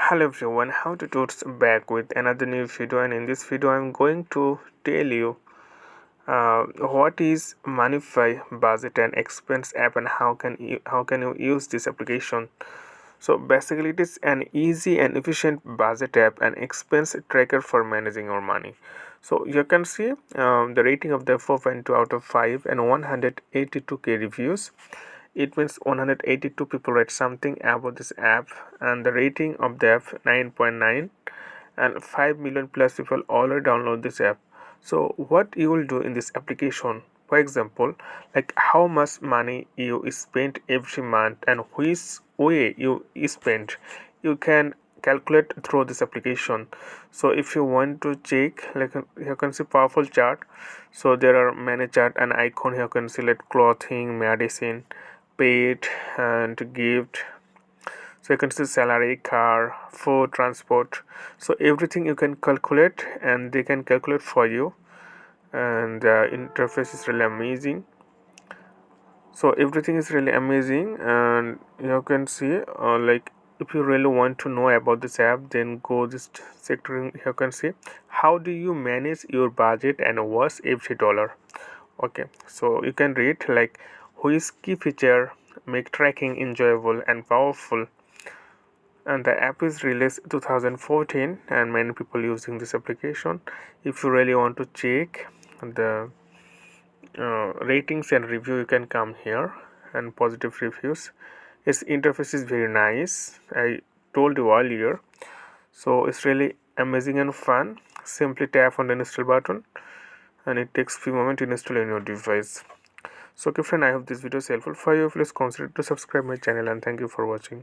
Hello everyone, how to tours back with another new video, and in this video I'm going to tell you what is Monefy budget and expense app and how can you use this application. So basically it is an easy and efficient budget app and expense tracker for managing your money. So you can see the rating of the 4.2 out of 5 and 182k reviews. It means 182 people read something about this app, and the rating of the app 9.9, and 5 million plus people already download this app. So what you will do in this application, for example, like how much money you spend every month and which way you spend, you can calculate through this application. So if you want to check, like you can see powerful chart. So there are many chart and icon. You can select clothing, medicine, paid, and gift. So you can see salary, car, food, transport. So everything you can calculate and they can calculate for you, and the interface is really amazing. So everything is really amazing, and you can see like if you really want to know about this app, then go this sector. You can see how do you manage your budget and watch every dollar. Okay, so you can read like which key feature make tracking enjoyable and powerful. And the app is released 2014 and many people using this application. If you really want to check the ratings and review, you can come here, and positive reviews. Its interface is very nice, I told you earlier. So it's really amazing and fun. Simply tap on the install button and it takes few moments to install in your device. So okay friend, I hope this video is helpful for you. Please consider to subscribe my channel, and thank you for watching.